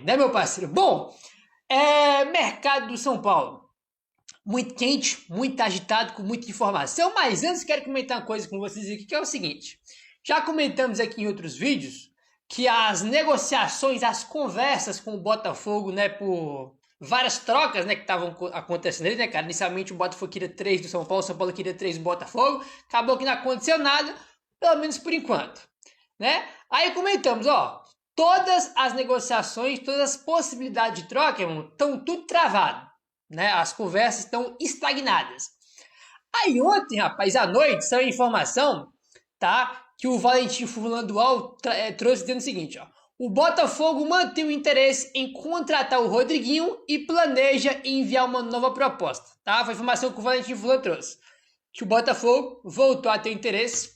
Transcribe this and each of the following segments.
né, meu parceiro? Bom, mercado do São Paulo. Muito quente, muito agitado, com muita informação, mas antes quero comentar uma coisa com vocês aqui, que é o seguinte. Já comentamos aqui em outros vídeos que as negociações, as conversas com o Botafogo, né, por várias trocas, né, que estavam acontecendo ali, né, cara? Inicialmente o Botafogo queria 3 do São Paulo queria 3 do Botafogo, acabou que não aconteceu nada, pelo menos por enquanto, né? Aí comentamos, ó, todas as negociações, todas as possibilidades de troca, irmão, estão tudo travado, né? As conversas estão estagnadas. Aí ontem, rapaz, à noite, saiu a informação, tá? Que o Valentim Furlan trouxe dizendo o seguinte, ó. O Botafogo mantém o interesse em contratar o Rodriguinho e planeja enviar uma nova proposta, tá? Foi a informação que o Valentim Furlan trouxe. Que o Botafogo voltou a ter interesse,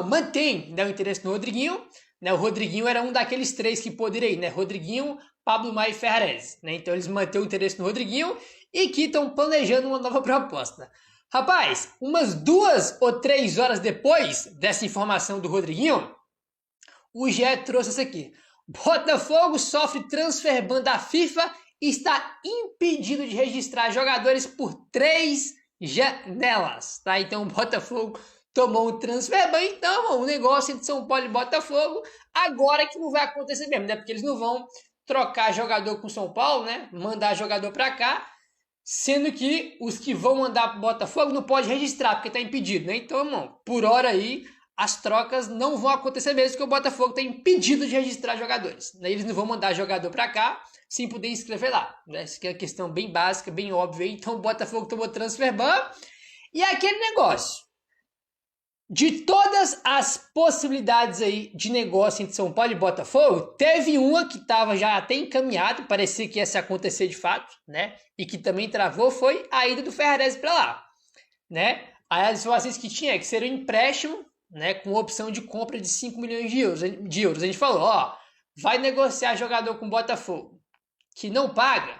mantém, né, o interesse no Rodriguinho, né? O Rodriguinho era um daqueles 3 que poderia ir, né? Rodriguinho, Pablo Maia e Ferrarese, né? Então eles mantêm o interesse no Rodriguinho e que estão planejando uma nova proposta. Rapaz, umas 2 ou 3 horas depois dessa informação do Rodriguinho, o GE trouxe isso aqui. Botafogo sofre transfer ban da FIFA e está impedido de registrar jogadores por 3 janelas, tá? Então o Botafogo tomou um transfer ban, então o negócio entre São Paulo e Botafogo, agora que não vai acontecer mesmo, né? Porque eles não vão trocar jogador com São Paulo, né? Mandar jogador para cá, sendo que os que vão mandar pro Botafogo não pode registrar, porque tá impedido, né? Então, irmão, por hora aí, as trocas não vão acontecer mesmo, porque o Botafogo tá impedido de registrar jogadores, né? Eles não vão mandar jogador para cá sem poder inscrever lá, né? Essa aqui é uma questão bem básica, bem óbvia. Então o Botafogo tomou transfer ban e aquele negócio. De todas as possibilidades aí de negócio entre São Paulo e Botafogo, teve uma que estava já até encaminhado, parecia que ia se acontecer de fato, né? E que também travou, foi a ida do Ferrarese para lá, né? Aí as informações que tinha é que seria um empréstimo, né, com opção de compra de 5 milhões de euros. A gente falou, ó, vai negociar jogador com o Botafogo, que não paga.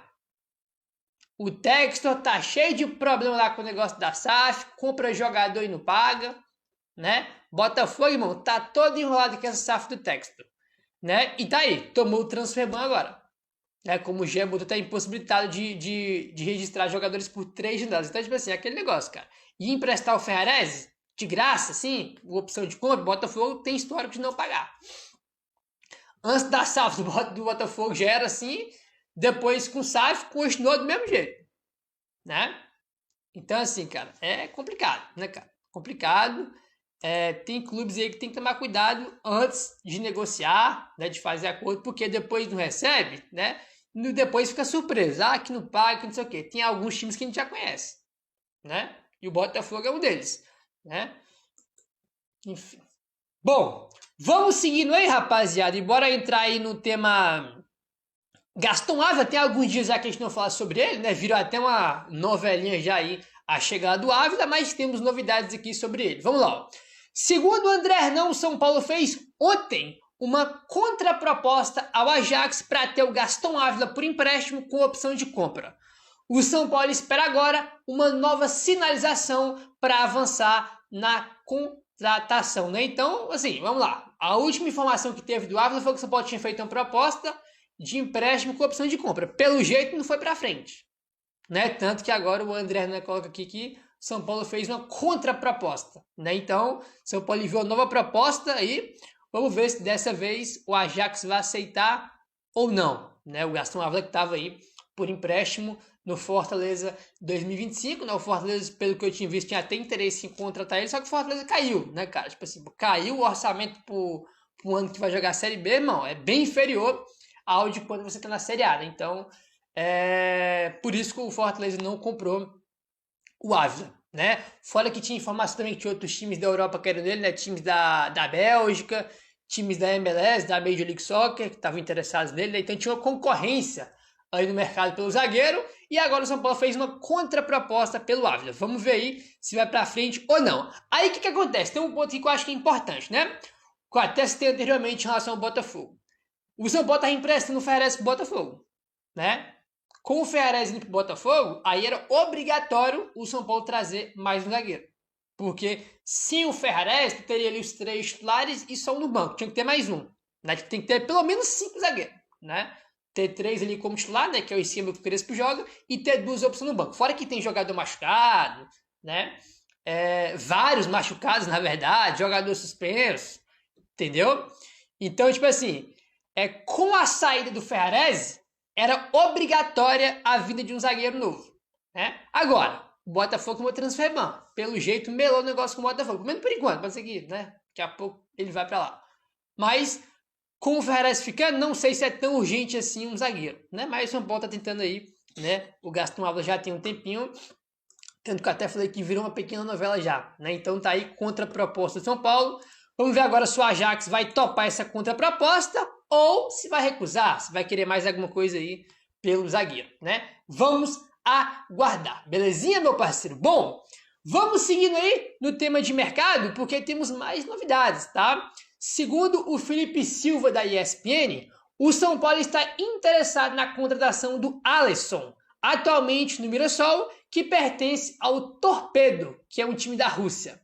O Textor tá cheio de problema lá com o negócio da SAF, compra jogador e não paga, né? Botafogo, irmão, tá todo enrolado com essa SAF do Textor, né? E tá aí, tomou o transfer ban agora, né? Como o Gembo tá impossibilitado de registrar jogadores por 3 janelas. Então, tipo assim, aquele negócio, cara. E emprestar o Ferrarese, de graça, assim, opção de compra, Botafogo tem histórico de não pagar. Antes da SAF do Botafogo já era assim, depois com SAF continuou do mesmo jeito, né? Então, assim, cara, é complicado, né, cara? Complicado. Tem clubes aí que tem que tomar cuidado antes de negociar, né, de fazer acordo, porque depois não recebe, né? E depois fica surpreso, que não paga, que não sei o quê. Tem alguns times que a gente já conhece, né? E o Botafogo é um deles, né? Enfim. Bom, vamos seguindo aí, rapaziada, e bora entrar aí no tema Gastão Ávila. Tem alguns dias já que a gente não fala sobre ele, né? Virou até uma novelinha já aí, a chegada do Ávila, mas temos novidades aqui sobre ele. Vamos lá, ó. Segundo o André Hernão, o São Paulo fez ontem uma contraproposta ao Ajax para ter o Gastão Ávila por empréstimo com opção de compra. O São Paulo espera agora uma nova sinalização para avançar na contratação, né? Então, assim, vamos lá. A última informação que teve do Ávila foi que o São Paulo tinha feito uma proposta de empréstimo com opção de compra. Pelo jeito, não foi para frente, né? Tanto que agora o André Hernão coloca aqui que São Paulo fez uma contraproposta, né? Então, São Paulo enviou nova proposta aí. Vamos ver se dessa vez o Ajax vai aceitar ou não, né? O Gastão Ávila que estava aí por empréstimo no Fortaleza 2025, né? O Fortaleza, pelo que eu tinha visto, tinha até interesse em contratar ele, só que o Fortaleza caiu, né, cara? Tipo assim, caiu o orçamento pro ano que vai jogar a Série B, irmão. É bem inferior ao de quando você tá na Série A, né? Então, por isso que o Fortaleza não comprou o Ávila, né? Fora que tinha informação também que tinha outros times da Europa querendo ele, né? Times da Bélgica, times da MLS, da Major League Soccer, que estavam interessados nele, né? Então tinha uma concorrência aí no mercado pelo zagueiro, e agora o São Paulo fez uma contraproposta pelo Ávila. Vamos ver aí se vai pra frente ou não. Aí o que acontece? Tem um ponto aqui que eu acho que é importante, né? Que eu até citei anteriormente em relação ao Botafogo. O São Paulo tá emprestando o Ferrarese pro Botafogo, né? Com o Ferrarese indo pro Botafogo, aí era obrigatório o São Paulo trazer mais um zagueiro. Porque sem o Ferrarese, tu teria ali os 3 titulares e só um no banco. Tinha que ter mais um, né? Tem que ter pelo menos 5 zagueiros. né? Ter 3 ali como titular, né? Que é o esquema que o Crespo joga, e ter 2 opções no banco. Fora que tem jogador machucado, né? Vários machucados, na verdade, jogador suspenso, entendeu? Então, tipo assim, com a saída do Ferrarese, era obrigatória a vinda de um zagueiro novo, né? Agora, o Botafogo tomou transfer ban. Pelo jeito, melou o negócio com o Botafogo. Pelo menos por enquanto, pode ser que, né? Daqui a pouco ele vai pra lá. Mas, com o Ferrarese ficando, não sei se é tão urgente assim um zagueiro, né? Mas o São Paulo tá tentando aí, né? O Gaston Alves já tem um tempinho, tanto que eu até falei que virou uma pequena novela já, né? Então tá aí contra a proposta do São Paulo. Vamos ver agora se o Ajax vai topar essa contraproposta ou se vai recusar, se vai querer mais alguma coisa aí pelo zagueiro, né? Vamos aguardar, belezinha, meu parceiro? Bom, vamos seguindo aí no tema de mercado, porque temos mais novidades, tá? Segundo o Felipe Silva da ESPN, o São Paulo está interessado na contratação do Alisson, atualmente no Mirassol, que pertence ao Torpedo, que é um time da Rússia.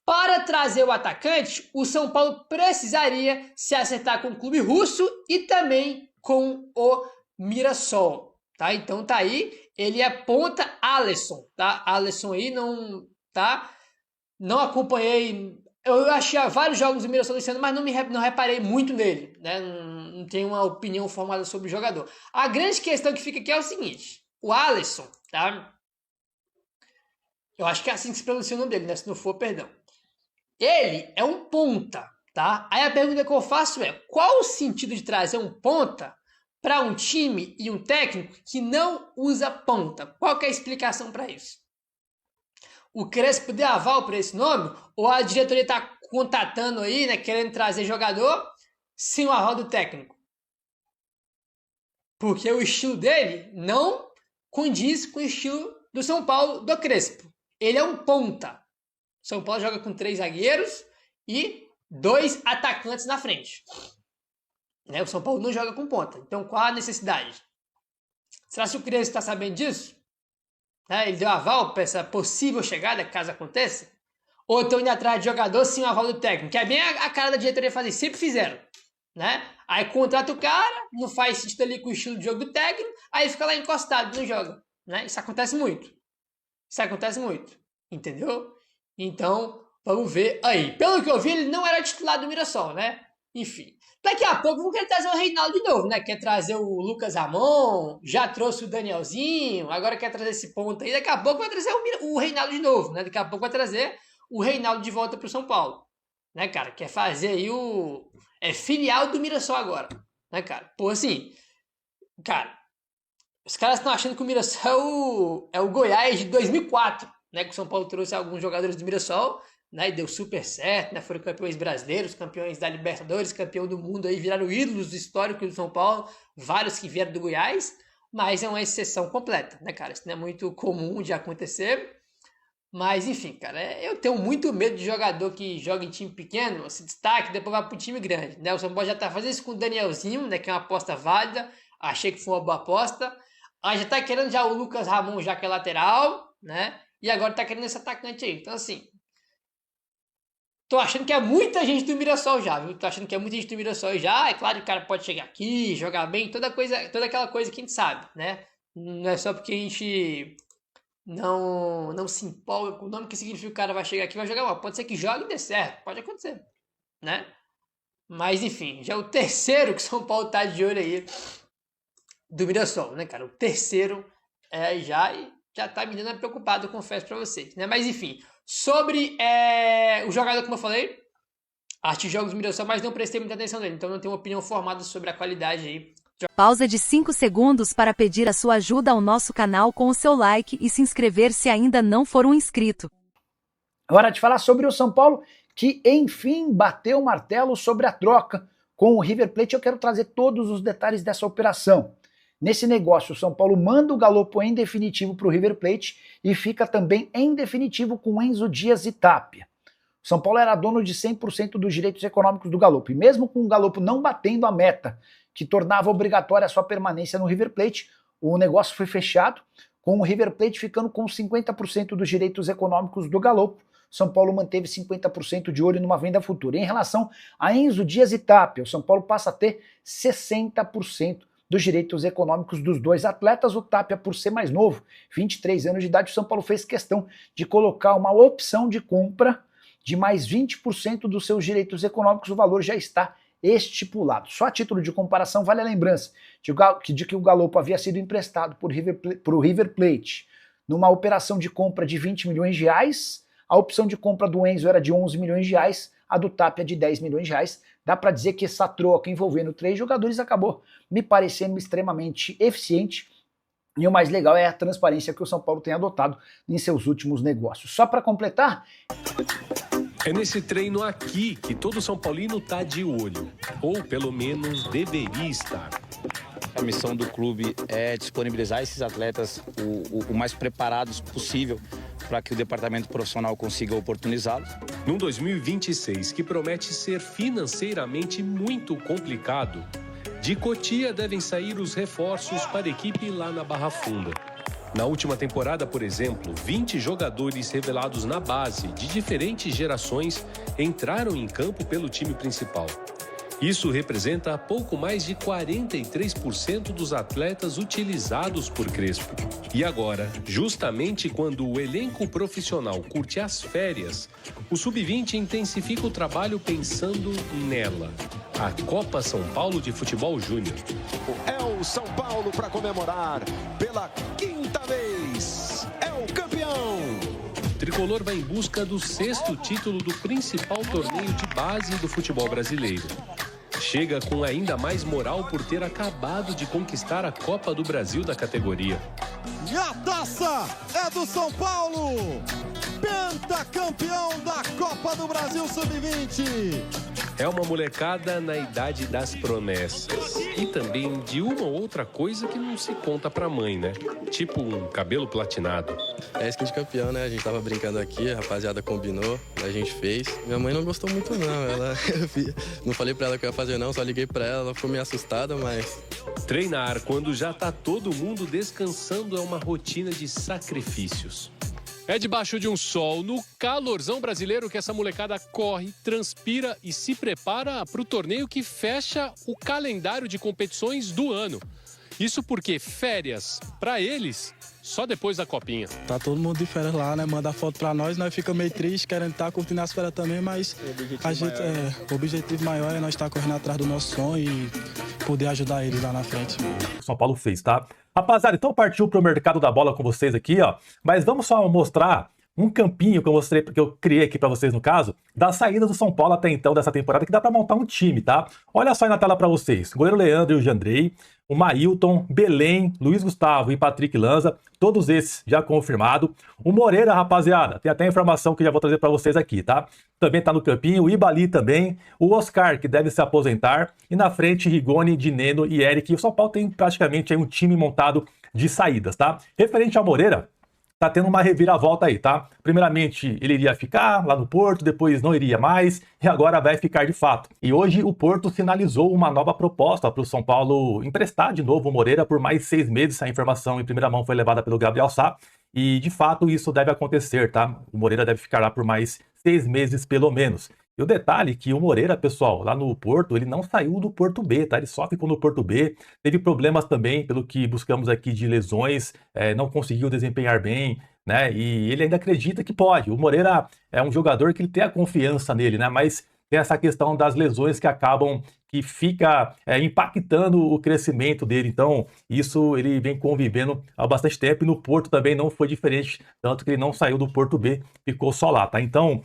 Para trazer o atacante, o São Paulo precisaria se acertar com o clube russo e também com o Mirassol, tá? Então tá aí, ele aponta Alisson, tá? Alisson aí não, tá? Não acompanhei, eu achei vários jogos do Mirassol esse ano, mas não reparei muito nele, né? Não tenho uma opinião formada sobre o jogador. A grande questão que fica aqui é o seguinte, o Alisson, tá? Eu acho que é assim que se pronuncia o nome dele, né? Se não for, perdão. Ele é um ponta, tá? Aí a pergunta que eu faço é, qual o sentido de trazer um ponta para um time e um técnico que não usa ponta? Qual que é a explicação para isso? O Crespo deu aval para esse nome? Ou a diretoria está contatando aí, né, querendo trazer jogador sem o aval do técnico? Porque o estilo dele não condiz com o estilo do São Paulo do Crespo. Ele é um ponta. São Paulo joga com 3 zagueiros e 2 atacantes na frente. Né? O São Paulo não joga com ponta. Então qual a necessidade? Será que o Crespo está sabendo disso? Ele deu aval para essa possível chegada, caso aconteça? Ou estão indo atrás de jogador sem o aval do técnico? Que é bem a cara da diretoria fazer, sempre fizeram. Né? Aí contrata o cara, não faz sentido ali com o estilo de jogo do técnico, aí fica lá encostado, não joga. Né? Isso acontece muito. Entendeu? Então, vamos ver aí. Pelo que eu vi, ele não era titular do Mirassol, né? Enfim. Daqui a pouco vão querer trazer o Reinaldo de novo, né? Quer trazer o Lucas Ramon, já trouxe o Danielzinho, agora quer trazer esse ponto aí. Daqui a pouco vai trazer o Reinaldo de novo, né? Daqui a pouco vai trazer o Reinaldo de volta pro São Paulo. Né, cara? Quer fazer aí o... filial do Mirassol agora. Né, cara? Pô, assim... Cara, os caras estão achando que o Mirassol é o Goiás de 2004. Né, que o São Paulo trouxe alguns jogadores do Mirassol, né, e deu super certo, né, foram campeões brasileiros, campeões da Libertadores, campeão do mundo, aí viraram ídolos históricos do São Paulo, vários que vieram do Goiás, mas é uma exceção completa, né, cara, isso não é muito comum de acontecer, mas enfim, cara, eu tenho muito medo de jogador que joga em time pequeno, se destaque, depois vai pro time grande, né, o São Paulo já tá fazendo isso com o Danielzinho, né, que é uma aposta válida, achei que foi uma boa aposta, aí já tá querendo já o Lucas Ramon, já que é lateral, né, e agora tá querendo esse atacante aí. Então, assim, tô achando que é muita gente do Mirassol já, viu? Tô achando que é muita gente do Mirassol já. É claro que o cara pode chegar aqui, jogar bem, toda aquela coisa que a gente sabe, né? Não é só porque a gente não se empolga com o nome que significa que o cara vai chegar aqui e vai jogar mal. Pode ser que jogue e dê certo, pode acontecer, né? Mas, enfim, já é o terceiro que São Paulo tá de olho aí do Mirassol, né, cara? O terceiro já tá me dando preocupado, confesso pra vocês, né? Mas enfim, sobre o jogador, como eu falei, arte jogos do Mirassol, mas não prestei muita atenção nele, então não tenho uma opinião formada sobre a qualidade aí. Pausa de 5 segundos para pedir a sua ajuda ao nosso canal com o seu like e se inscrever se ainda não for um inscrito. Hora de falar sobre o São Paulo, que enfim bateu o martelo sobre a troca com o River Plate. Eu quero trazer todos os detalhes dessa operação. Nesse negócio, o São Paulo manda o Galopo em definitivo para o River Plate e fica também em definitivo com Enzo Dias e Tapia. O São Paulo era dono de 100% dos direitos econômicos do Galopo, e mesmo com o Galopo não batendo a meta que tornava obrigatória a sua permanência no River Plate, o negócio foi fechado, com o River Plate ficando com 50% dos direitos econômicos do Galopo, São Paulo manteve 50% de olho numa venda futura. Em relação a Enzo Dias e Tapia, o São Paulo passa a ter 60% dos direitos econômicos dos dois atletas. O Tapia, por ser mais novo, 23 anos de idade, o São Paulo fez questão de colocar uma opção de compra de mais 20% dos seus direitos econômicos. O valor já está estipulado. Só a título de comparação, vale a lembrança de que o Galopo havia sido emprestado por o River Plate numa operação de compra de 20 milhões de reais. A opção de compra do Enzo era de 11 milhões de reais, a do Tapia de 10 milhões de reais. Dá para dizer que essa troca envolvendo 3 jogadores acabou me parecendo extremamente eficiente. E o mais legal é a transparência que o São Paulo tem adotado em seus últimos negócios. Só para completar... É nesse treino aqui que todo São Paulino tá de olho, ou pelo menos deveria estar. A missão do clube é disponibilizar esses atletas o mais preparados possível para que o departamento profissional consiga oportunizá-los. Num 2026 que promete ser financeiramente muito complicado, de Cotia devem sair os reforços para a equipe lá na Barra Funda. Na última temporada, por exemplo, 20 jogadores revelados na base de diferentes gerações entraram em campo pelo time principal. Isso representa pouco mais de 43% dos atletas utilizados por Crespo. E agora, justamente quando o elenco profissional curte as férias, o Sub-20 intensifica o trabalho pensando nela, a Copa São Paulo de Futebol Júnior. É o São Paulo para comemorar pela 5ª vez. É o campeão! O tricolor vai em busca do 6º título do principal torneio de base do futebol brasileiro. Chega com ainda mais moral por ter acabado de conquistar a Copa do Brasil da categoria. E a taça é do São Paulo! Pentacampeão da Copa do Brasil Sub-20! É uma molecada na idade das promessas. E também de uma ou outra coisa que não se conta pra mãe, né? Tipo um cabelo platinado. É skin de campeão, né? A gente tava brincando aqui, a rapaziada combinou, a gente fez. Minha mãe não gostou muito não, ela... não falei pra ela que eu ia fazer não, só liguei pra ela ficou meio assustada, mas... Treinar quando já tá todo mundo descansando é uma rotina de sacrifícios. É debaixo de um sol, no calorzão brasileiro, que essa molecada corre, transpira e se prepara para o torneio que fecha o calendário de competições do ano. Isso porque férias, para eles, só depois da copinha. Tá todo mundo de férias lá, né? Manda foto pra nós fica meio triste, querendo estar curtindo as férias também, mas o objetivo maior é nós estar correndo atrás do nosso sonho e poder ajudar eles lá na frente. O São Paulo fez, tá? Rapaziada, então partiu pro mercado da bola com vocês aqui, ó. Mas vamos só mostrar um campinho que eu criei aqui pra vocês, no caso, da saída do São Paulo até então dessa temporada, que dá pra montar um time, tá? Olha só aí na tela pra vocês. Goleiro Leandro e o Jandrei, o Mailton, Belém, Luiz Gustavo e Patrick Lanza, todos esses já confirmado. O Moreira, rapaziada, tem até informação que já vou trazer pra vocês aqui, tá? Também tá no campinho, o Ibali também, o Oscar, que deve se aposentar, e na frente Rigoni, Dineno e Eric. O São Paulo tem praticamente aí um time montado de saídas, tá? Referente ao Moreira, tá tendo uma reviravolta aí, tá? Primeiramente, ele iria ficar lá no Porto, depois não iria mais, e agora vai ficar de fato. E hoje o Porto sinalizou uma nova proposta para o São Paulo emprestar de novo o Moreira por mais 6 meses. A informação em primeira mão foi levada pelo Gabriel Sá, e de fato isso deve acontecer, tá? O Moreira deve ficar lá por mais 6 meses pelo menos. E o detalhe é que o Moreira, pessoal, lá no Porto, ele não saiu do Porto B, tá? Ele só ficou no Porto B, teve problemas também, pelo que buscamos aqui, de lesões, não conseguiu desempenhar bem, né? E ele ainda acredita que pode. O Moreira é um jogador que ele tem a confiança nele, né? Mas tem essa questão das lesões que fica impactando o crescimento dele. Então, isso ele vem convivendo há bastante tempo, e no Porto também não foi diferente, tanto que ele não saiu do Porto B, ficou só lá, tá? Então,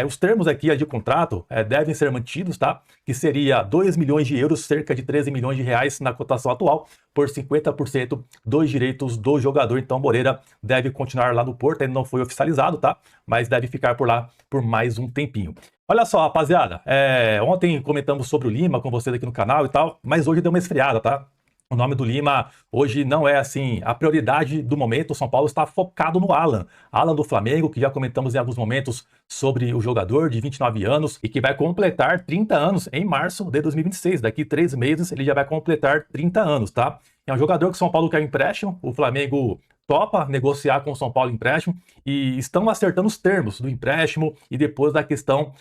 os termos aqui de contrato devem ser mantidos, tá? Que seria 2 milhões de euros, cerca de 13 milhões de reais na cotação atual, por 50% dos direitos do jogador. Então, Moreira deve continuar lá no Porto, ainda não foi oficializado, tá? Mas deve ficar por lá por mais um tempinho. Olha só, rapaziada, ontem comentamos sobre o Lima com vocês aqui no canal e tal, mas hoje deu uma esfriada, tá? O nome do Lima hoje não é assim a prioridade do momento. O São Paulo está focado no Alan do Flamengo, que já comentamos em alguns momentos sobre o jogador de 29 anos e que vai completar 30 anos em março de 2026. Daqui 3 meses ele já vai completar 30 anos, tá? É um jogador que o São Paulo quer um empréstimo, o Flamengo topa negociar com o São Paulo empréstimo e estão acertando os termos do empréstimo e depois da questão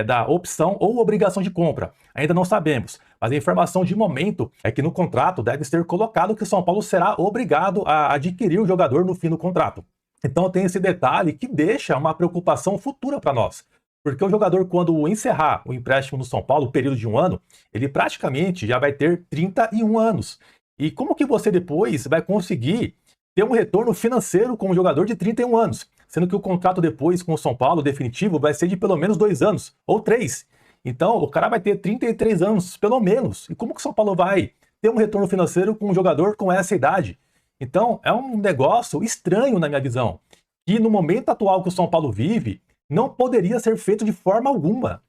da opção ou obrigação de compra. Ainda não sabemos, mas a informação de momento é que no contrato deve ser colocado que o São Paulo será obrigado a adquirir o jogador no fim do contrato. Então tem esse detalhe que deixa uma preocupação futura para nós. Porque o jogador, quando encerrar o empréstimo no São Paulo, o período de 1 ano, ele praticamente já vai ter 31 anos. E como que você depois vai conseguir ter um retorno financeiro com um jogador de 31 anos? Sendo que o contrato depois com o São Paulo, definitivo, vai ser de pelo menos 2 anos, ou 3. Então, o cara vai ter 33 anos, pelo menos. E como que o São Paulo vai ter um retorno financeiro com um jogador com essa idade? Então, é um negócio estranho na minha visão. E no momento atual que o São Paulo vive, não poderia ser feito de forma alguma.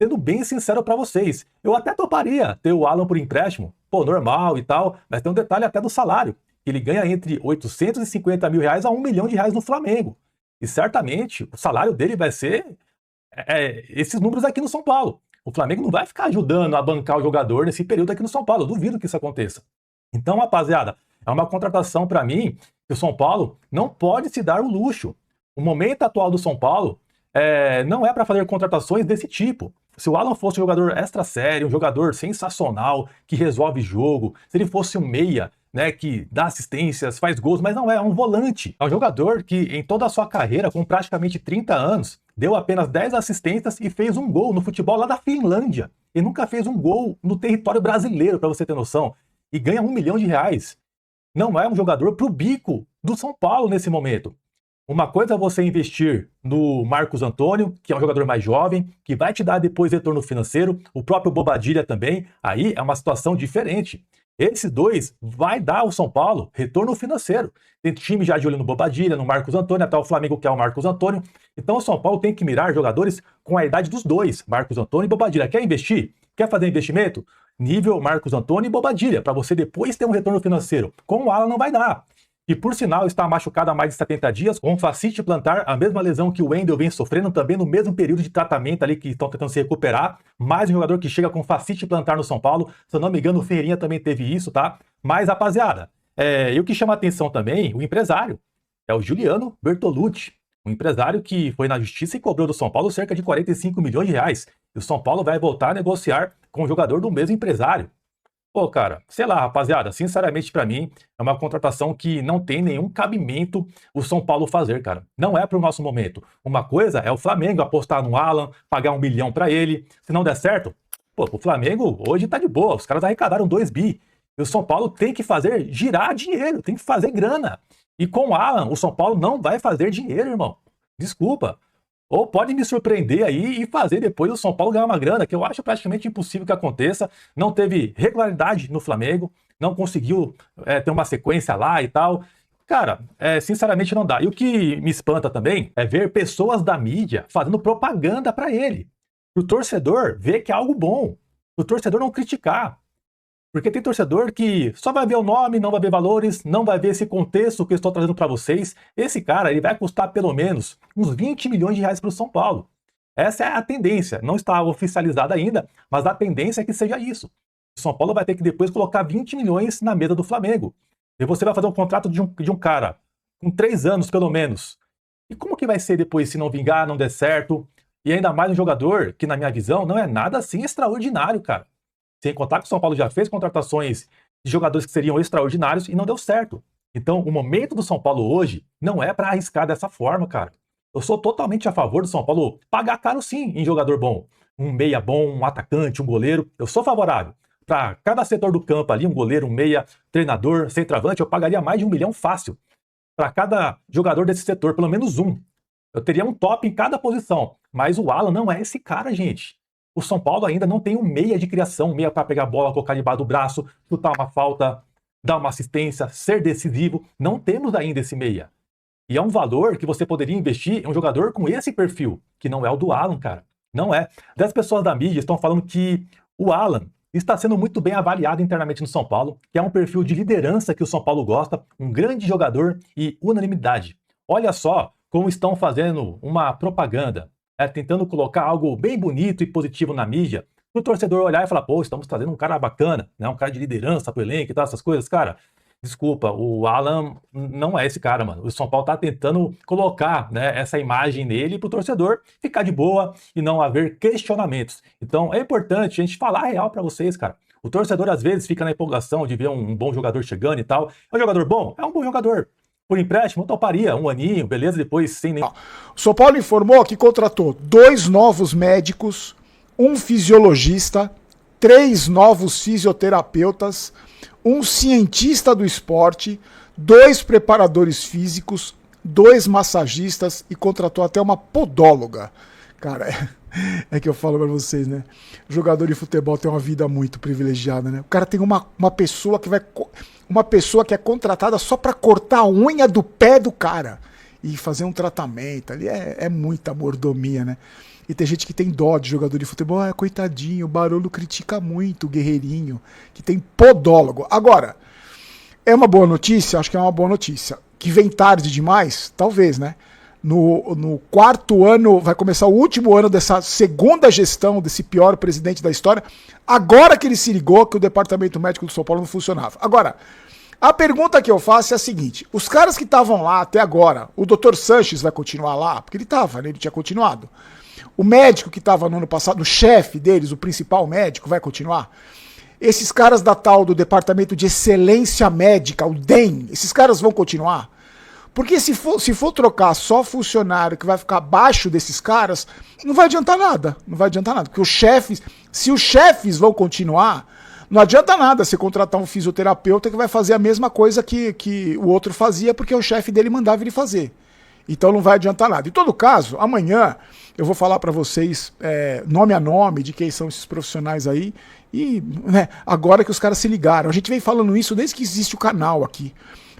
Sendo bem sincero para vocês, eu até toparia ter o Alan por empréstimo, pô, normal e tal, mas tem um detalhe até do salário. Ele ganha entre 850 mil reais a 1 milhão de reais no Flamengo. E certamente o salário dele vai ser esses números aqui no São Paulo. O Flamengo não vai ficar ajudando a bancar o jogador nesse período aqui no São Paulo. Eu duvido que isso aconteça. Então, rapaziada, é uma contratação para mim que o São Paulo não pode se dar o luxo. O momento atual do São Paulo não é para fazer contratações desse tipo. Se o Alan fosse um jogador extra sério, um jogador sensacional, que resolve jogo, se ele fosse um meia, né, que dá assistências, faz gols, mas não é um volante. É um jogador que em toda a sua carreira, com praticamente 30 anos, deu apenas 10 assistências e fez um gol no futebol lá da Finlândia. Ele nunca fez um gol no território brasileiro, para você ter noção. E ganha 1 milhão de reais. Não é um jogador pro bico do São Paulo nesse momento. Uma coisa é você investir no Marcos Antônio, que é um jogador mais jovem, que vai te dar depois retorno financeiro, o próprio Bobadilla também, aí é uma situação diferente. Esses dois vai dar ao São Paulo retorno financeiro. Tem time já de olho no Bobadilla, no Marcos Antônio, até o Flamengo quer o Marcos Antônio. Então o São Paulo tem que mirar jogadores com a idade dos dois, Marcos Antônio e Bobadilla. Quer investir? Quer fazer investimento? Nível Marcos Antônio e Bobadilla, para você depois ter um retorno financeiro. Com o Alan não vai dar. E por sinal está machucado há mais de 70 dias, com fascite plantar, a mesma lesão que o Wendel vem sofrendo também no mesmo período de tratamento ali que estão tentando se recuperar. Mais um jogador que chega com fascite plantar no São Paulo, se eu não me engano o Ferreirinha também teve isso, tá? Mas rapaziada, e o que chama a atenção também, o empresário, é o Juliano Bertolucci, um empresário que foi na justiça e cobrou do São Paulo cerca de 45 milhões de reais. E o São Paulo vai voltar a negociar com o jogador do mesmo empresário. Pô, cara, sei lá, rapaziada, sinceramente pra mim é uma contratação que não tem nenhum cabimento o São Paulo fazer, cara. Não é pro nosso momento. Uma coisa é o Flamengo apostar no Alan, pagar 1 milhão pra ele. Se não der certo, pô, o Flamengo hoje tá de boa. Os caras arrecadaram 2 bi. E o São Paulo tem que fazer girar dinheiro, tem que fazer grana. E com o Alan, o São Paulo não vai fazer dinheiro, irmão. Desculpa. Ou pode me surpreender aí e fazer depois o São Paulo ganhar uma grana, que eu acho praticamente impossível que aconteça. Não teve regularidade no Flamengo, não conseguiu ter uma sequência lá e tal. Cara, sinceramente não dá. E o que me espanta também é ver pessoas da mídia fazendo propaganda para ele. Pro torcedor ver que é algo bom. Pro torcedor não criticar. Porque tem torcedor que só vai ver o nome, não vai ver valores, não vai ver esse contexto que eu estou trazendo para vocês. Esse cara, ele vai custar pelo menos uns 20 milhões de reais para o São Paulo. Essa é a tendência. Não está oficializada ainda, mas a tendência é que seja isso. O São Paulo vai ter que depois colocar 20 milhões na mesa do Flamengo. E você vai fazer um contrato de um cara com 3 anos pelo menos. E como que vai ser depois se não vingar, não der certo? E ainda mais um jogador que, na minha visão, não é nada assim extraordinário, cara. Sem contar que o São Paulo já fez contratações de jogadores que seriam extraordinários e não deu certo. Então, o momento do São Paulo hoje não é para arriscar dessa forma, cara. Eu sou totalmente a favor do São Paulo pagar caro sim em jogador bom. Um meia bom, um atacante, um goleiro. Eu sou favorável. Para cada setor do campo ali, um goleiro, um meia, treinador, centroavante, eu pagaria mais de 1 milhão fácil. Para cada jogador desse setor, pelo menos um. Eu teria um top em cada posição. Mas o Alan não é esse cara, gente. O São Paulo ainda não tem um meia de criação, um meia para pegar a bola, colocar debaixo do braço, chutar uma falta, dar uma assistência, ser decisivo. Não temos ainda esse meia. E é um valor que você poderia investir em um jogador com esse perfil, que não é o do Alan, cara. Não é. 10 pessoas da mídia estão falando que o Alan está sendo muito bem avaliado internamente no São Paulo, que é um perfil de liderança que o São Paulo gosta, um grande jogador e unanimidade. Olha só como estão fazendo uma propaganda. Tentando colocar algo bem bonito e positivo na mídia, para o torcedor olhar e falar, pô, estamos trazendo um cara bacana, né? Um cara de liderança pro elenco e tal, essas coisas, cara. desculpa, o Alan não é esse cara, mano. O São Paulo tá tentando colocar, né, essa imagem nele pro torcedor ficar de boa e não haver questionamentos. Então é importante a gente falar a real pra vocês, cara. O torcedor às vezes fica na empolgação de ver um bom jogador chegando e tal. É um jogador bom? É um bom jogador. Por empréstimo, eu toparia um aninho, beleza? Depois sem nem... O São Paulo informou que contratou 2 novos médicos, um fisiologista, 3 novos fisioterapeutas, um cientista do esporte, 2 preparadores físicos, 2 massagistas e contratou até uma podóloga. Cara, é que eu falo pra vocês, né? Jogador de futebol tem uma vida muito privilegiada, né? O cara tem uma pessoa que uma pessoa que é contratada só pra cortar a unha do pé do cara e fazer um tratamento ali. É muita mordomia, né? E tem gente que tem dó de jogador de futebol. Ah, coitadinho, o Barolo critica muito o Guerreirinho, que tem podólogo. Agora, é uma boa notícia? Acho que é uma boa notícia. Que vem tarde demais? Talvez, né? No 4º ano, vai começar o último ano dessa segunda gestão, desse pior presidente da história, agora que ele se ligou que o departamento médico do São Paulo não funcionava. Agora, a pergunta que eu faço é a seguinte: os caras que estavam lá até agora, o Dr. Sanches vai continuar lá? Porque ele estava, né? Ele tinha continuado. O médico que estava no ano passado, o chefe deles, o principal médico, vai continuar? Esses caras da tal do Departamento de Excelência Médica, o DEM, esses caras vão continuar? Porque se for trocar só funcionário que vai ficar abaixo desses caras, não vai adiantar nada. Não vai adiantar nada. Porque se os chefes vão continuar, não adianta nada você contratar um fisioterapeuta que vai fazer a mesma coisa que o outro fazia, porque o chefe dele mandava ele fazer. Então não vai adiantar nada. Em todo caso, amanhã eu vou falar para vocês nome a nome de quem são esses profissionais aí. E né, agora que os caras se ligaram. A gente vem falando isso desde que existe o canal aqui.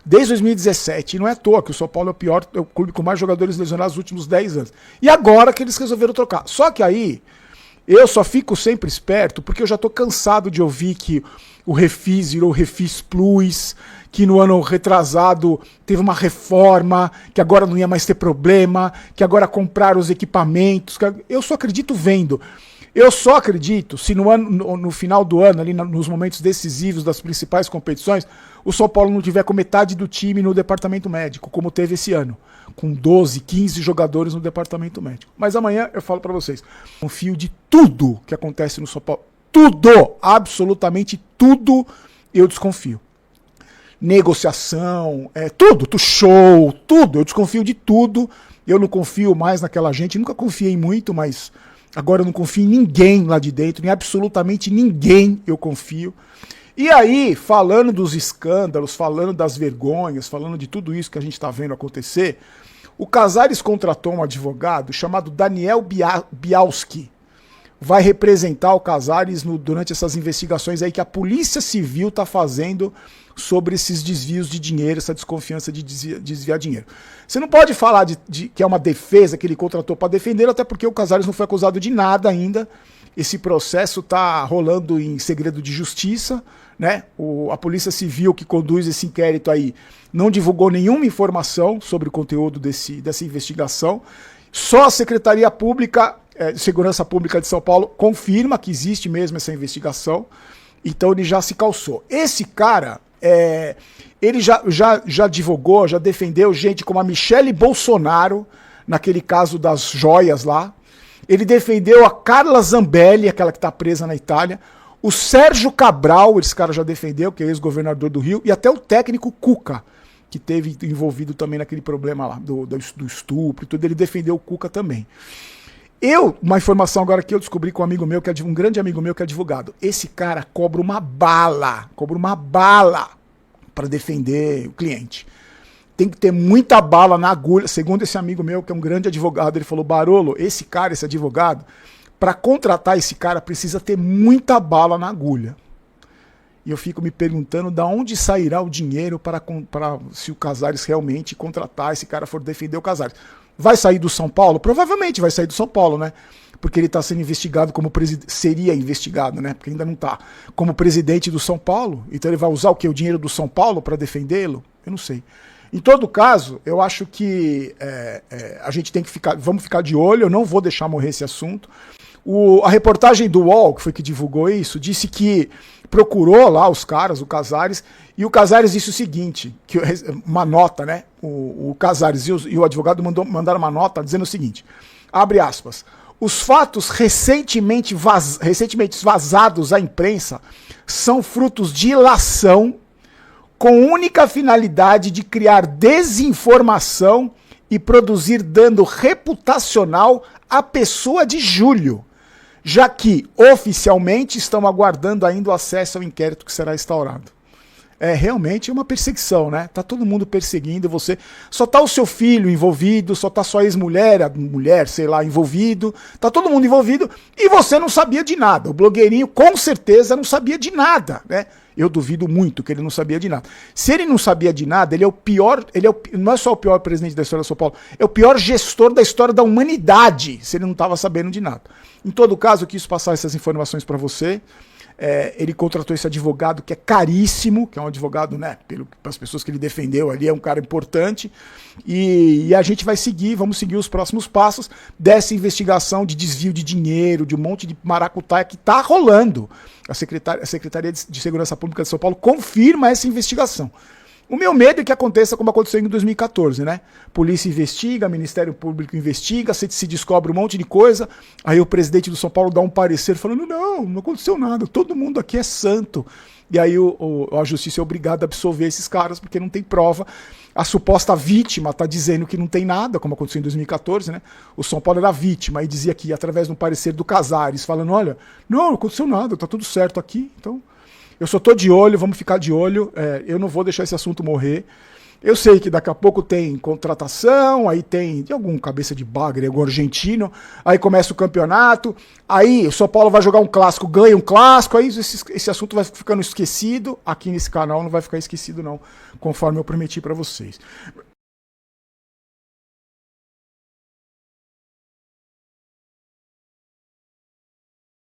Desde 2017. E não é à toa que o São Paulo é o clube com mais jogadores lesionados nos últimos 10 anos. E agora que eles resolveram trocar. Só que aí, eu só fico sempre esperto porque eu já tô cansado de ouvir que o Refis virou Refis Plus, que no ano retrasado teve uma reforma, que agora não ia mais ter problema, que agora compraram os equipamentos. Eu só acredito vendo. Eu só acredito se no final do ano, ali nos momentos decisivos das principais competições, o São Paulo não tiver com metade do time no departamento médico, como teve esse ano, com 12, 15 jogadores no departamento médico. Mas amanhã eu falo pra vocês, confio de tudo que acontece no São Paulo. Tudo! Absolutamente tudo eu desconfio. Negociação, tudo, show, tudo. Eu desconfio de tudo. Eu não confio mais naquela gente. Nunca confiei muito, mas agora eu não confio em ninguém lá de dentro. Em absolutamente ninguém eu confio. E aí, falando dos escândalos, falando das vergonhas, falando de tudo isso que a gente está vendo acontecer, o Casares contratou um advogado chamado Daniel Bialski. Vai representar o Casares durante essas investigações aí que a Polícia Civil está fazendo sobre esses desvios de dinheiro, essa desconfiança de desviar dinheiro. Você não pode falar que é uma defesa que ele contratou para defender, até porque o Casares não foi acusado de nada ainda. Esse processo está rolando em segredo de justiça, né? A Polícia Civil que conduz esse inquérito aí não divulgou nenhuma informação sobre o conteúdo dessa investigação. Só a Secretaria Pública de Segurança Pública de São Paulo confirma que existe mesmo essa investigação. Então ele já se calçou. Esse cara, ele já advogou, já defendeu gente como a Michele Bolsonaro, naquele caso das joias lá. Ele defendeu a Carla Zambelli, aquela que está presa na Itália. O Sérgio Cabral, esse cara já defendeu, que é ex-governador do Rio. E até o técnico Cuca, que teve envolvido também naquele problema lá, do estupro e tudo. Ele defendeu o Cuca também. Uma informação agora que eu descobri com um amigo meu, um grande amigo meu que é advogado. Esse cara cobra uma bala para defender o cliente. Tem que ter muita bala na agulha. Segundo esse amigo meu, que é um grande advogado, ele falou: Barolo, esse advogado, para contratar esse cara, precisa ter muita bala na agulha. E eu fico me perguntando de onde sairá o dinheiro para se o Casares realmente contratar, esse cara for defender o Casares. Vai sair do São Paulo? Provavelmente vai sair do São Paulo, né? Porque ele está sendo investigado como presidente, seria investigado, né? Porque ainda não está, como presidente do São Paulo. Então ele vai usar o quê? O dinheiro do São Paulo para defendê-lo? Eu não sei. Em todo caso, eu acho que a gente tem que vamos ficar de olho, eu não vou deixar morrer esse assunto. A reportagem do UOL, que foi que divulgou isso, disse que procurou lá os caras, o Casares, e o Casares disse o seguinte, que uma nota, né? O Casares e o advogado mandaram uma nota dizendo o seguinte, abre aspas, os fatos recentemente vazados à imprensa são frutos de ilação com única finalidade de criar desinformação e produzir dano reputacional à pessoa de Júlio, já que, oficialmente, estão aguardando ainda o acesso ao inquérito que será instaurado. É realmente uma perseguição, né? Tá todo mundo perseguindo você. Só tá o seu filho envolvido, só tá sua ex-mulher, a mulher, sei lá, envolvido. Tá todo mundo envolvido e você não sabia de nada. O blogueirinho, com certeza, não sabia de nada, né? Eu duvido muito que ele não sabia de nada. Se ele não sabia de nada, ele é o pior, não é só o pior presidente da história de São Paulo, é o pior gestor da história da humanidade, se ele não estava sabendo de nada. Em todo caso, eu quis passar essas informações para você. Ele contratou esse advogado que é caríssimo, que é um advogado, né, pelas pessoas que ele defendeu ali, é um cara importante, e a gente vai vamos seguir os próximos passos dessa investigação de desvio de dinheiro, de um monte de maracutaia que está rolando. A Secretaria de Segurança Pública de São Paulo confirma essa investigação. O meu medo é que aconteça como aconteceu em 2014, né? Polícia investiga, Ministério Público investiga, se descobre um monte de coisa, aí o presidente do São Paulo dá um parecer falando, não aconteceu nada, todo mundo aqui é santo. E aí a justiça é obrigada a absolver esses caras porque não tem prova. A suposta vítima está dizendo que não tem nada, como aconteceu em 2014, né? O São Paulo era vítima e dizia que, através de um parecer do Casares, falando, olha, não aconteceu nada, tá tudo certo aqui, então... Eu só tô de olho, vamos ficar de olho, eu não vou deixar esse assunto morrer. Eu sei que daqui a pouco tem contratação, aí tem algum cabeça de bagre, algum argentino, aí começa o campeonato, aí o São Paulo vai jogar um clássico, ganha um clássico, aí esse assunto vai ficando esquecido. Aqui nesse canal não vai ficar esquecido não, conforme eu prometi para vocês.